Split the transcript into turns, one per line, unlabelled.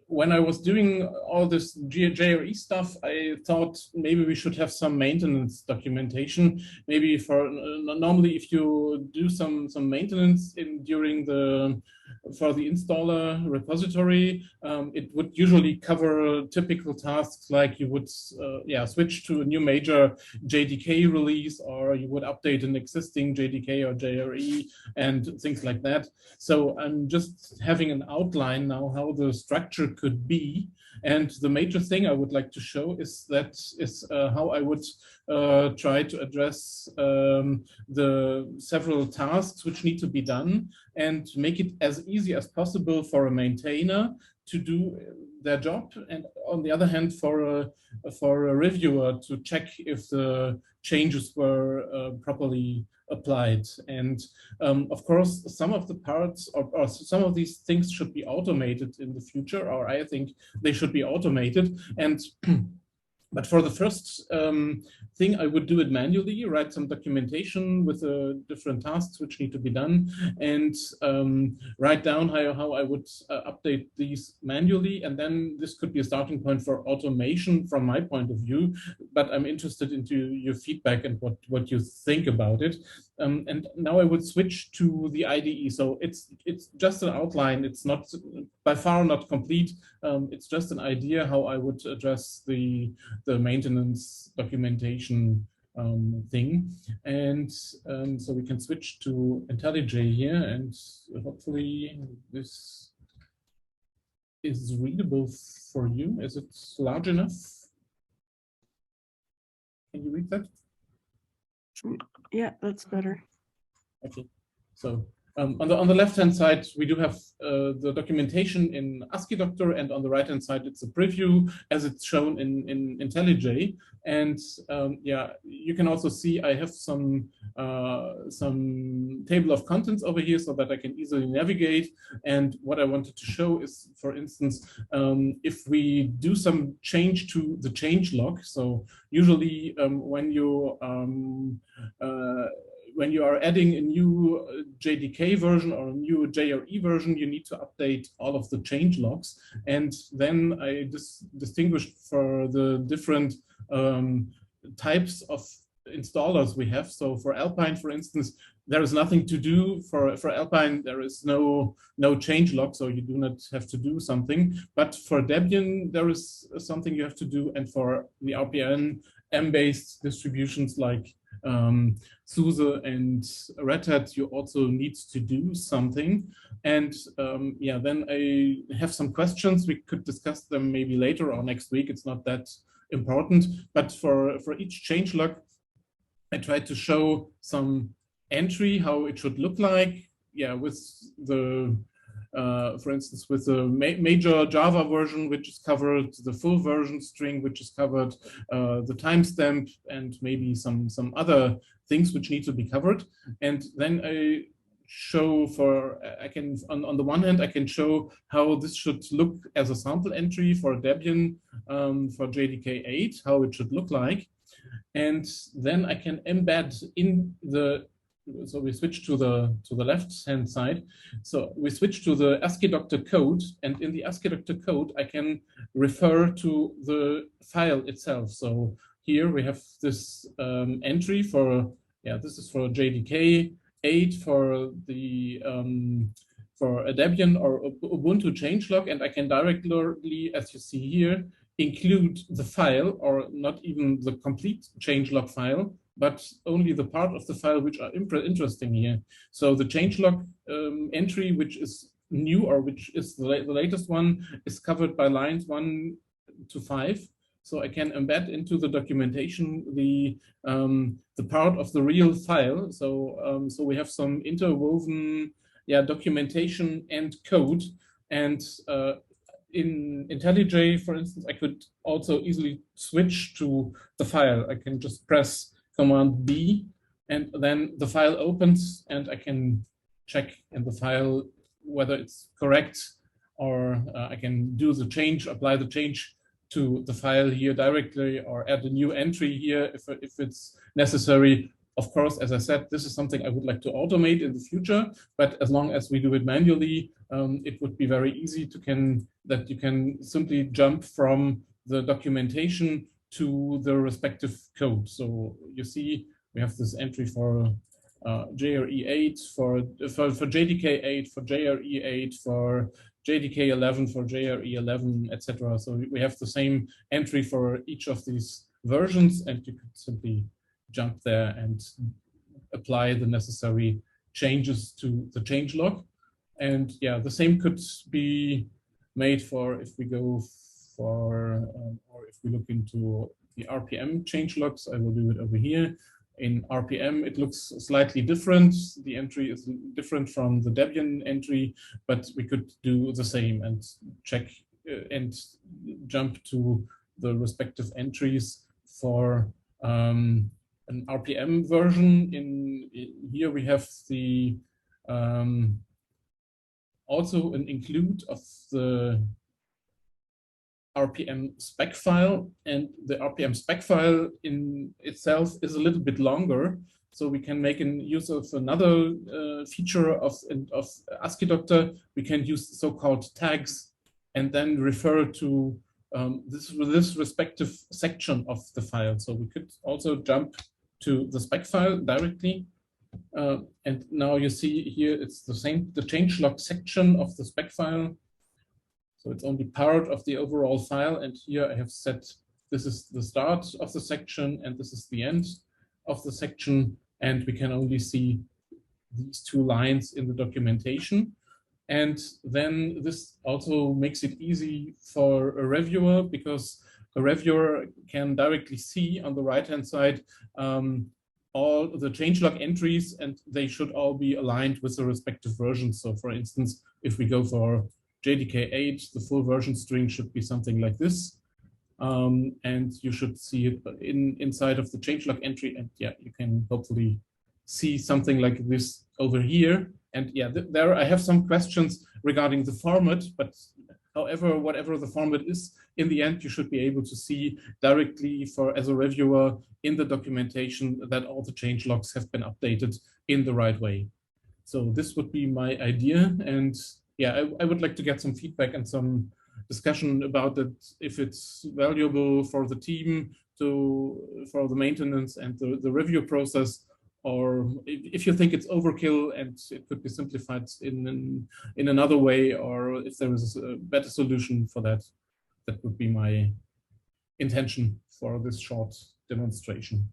when I was doing all this JRE stuff, I thought maybe we should have some maintenance documentation. Maybe for normally, if you do some maintenance during the for the installer repository, it would usually cover typical tasks like you would switch to a new major JDK release, or you would update an existing JDK or JRE and things like that. So I'm just having an outline now how the structure could be. And the major thing I would like to show is how I would try to address the several tasks which need to be done and make it as easy as possible for a maintainer to do their job, and on the other hand for a reviewer to check if the changes were properly applied. And of course, some of the parts or some of these things should be automated in the future, or I think they should be automated. And but for the first thing, I would do it manually, write some documentation with different tasks which need to be done, and write down how I would update these manually. And then this could be a starting point for automation from my point of view, but I'm interested into your feedback and what you think about it. And now I would switch to the IDE. So it's just an outline. It's not by far not complete. It's just an idea how I would address the maintenance documentation thing. And so we can switch to IntelliJ here, and hopefully this is readable for you. Is it large enough? Can you read that?
Yeah, that's better.
Okay, so on the left-hand side, we do have the documentation in Asciidoc, and on the right-hand side, it's a preview as it's shown in IntelliJ. And yeah, you can also see I have some table of contents over here so that I can easily navigate. And what I wanted to show is, for instance, if we do some change to the change log. So usually when you are adding a new JDK version or a new JRE version, you need to update all of the change logs. And then I distinguished for the different types of installers we have. So for Alpine, for instance, there is nothing to do. For Alpine, there is no change log, so you do not have to do something. But for Debian, there is something you have to do. And for the RPM M-based distributions like SUSE and Red Hat, you also need to do something. And yeah, then I have some questions. We could discuss them maybe later or next week. It's not that important. But for each changelog, I tried to show some entry, how it should look like. Yeah, with the for instance, with the major Java version, which is covered, the full version string, which is covered, the timestamp, and maybe some other things which need to be covered. And then I show on the one hand, I can show how this should look as a sample entry for Debian for JDK 8, how it should look like. And then I can embed in the so we switch to the left-hand side. So we switch to the Asciidoc code, and in the Asciidoc code, I can refer to the file itself. So here we have this entry for, yeah, this is for JDK 8 for the for a Debian or Ubuntu changelog, and I can directly, as you see here, include the file, or not even the complete changelog file, but only the part of the file which are interesting here. So the changelog entry, which is new, or which is the latest one, is covered by lines 1 to 5. So I can embed into the documentation the part of the real file. So so we have some interwoven, yeah, documentation and code. And in IntelliJ, for instance, I could also easily switch to the file. I can just press Command B, and then the file opens, and I can check in the file whether it's correct, or I can do the change, apply the change to the file here directly, or add a new entry here if it's necessary. Of course, as I said, this is something I would like to automate in the future, but as long as we do it manually, it would be very easy that you can simply jump from the documentation to the respective code. So you see, we have this entry for JRE8, for JDK8, for JRE8, for JDK11, for JRE11, etc. So we have the same entry for each of these versions, and you could simply jump there and apply the necessary changes to the changelog. And yeah, the same could be made for if we go for, or if we look into the RPM changelogs. I will do it over here. In RPM, it looks slightly different. The entry is different from the Debian entry, but we could do the same and check and jump to the respective entries for an RPM version. In here we have the also an include of the RPM spec file, and the RPM spec file in itself is a little bit longer, so we can make use of another feature of Asciidoc. We can use so-called tags and then refer to this respective section of the file. So we could also jump to the spec file directly. And now you see here, it's the same, the changelog section of the spec file. So it's only part of the overall file. And here I have set, this is the start of the section and this is the end of the section. And we can only see these two lines in the documentation. And then this also makes it easy for a reviewer, because a reviewer can directly see on the right-hand side all the changelog entries, and they should all be aligned with the respective versions. So for instance, if we go for JDK8, the full version string should be something like this. And you should see it inside of the changelog entry. And yeah, you can hopefully see something like this over here. And yeah, there I have some questions regarding the format, but however, whatever the format is, in the end, you should be able to see directly as a reviewer in the documentation that all the changelogs have been updated in the right way. So this would be my idea. And yeah, I would like to get some feedback and some discussion about it, if it's valuable for the team for the maintenance and the review process, or if you think it's overkill and it could be simplified in another way, or if there is a better solution for that. That would be my intention for this short demonstration.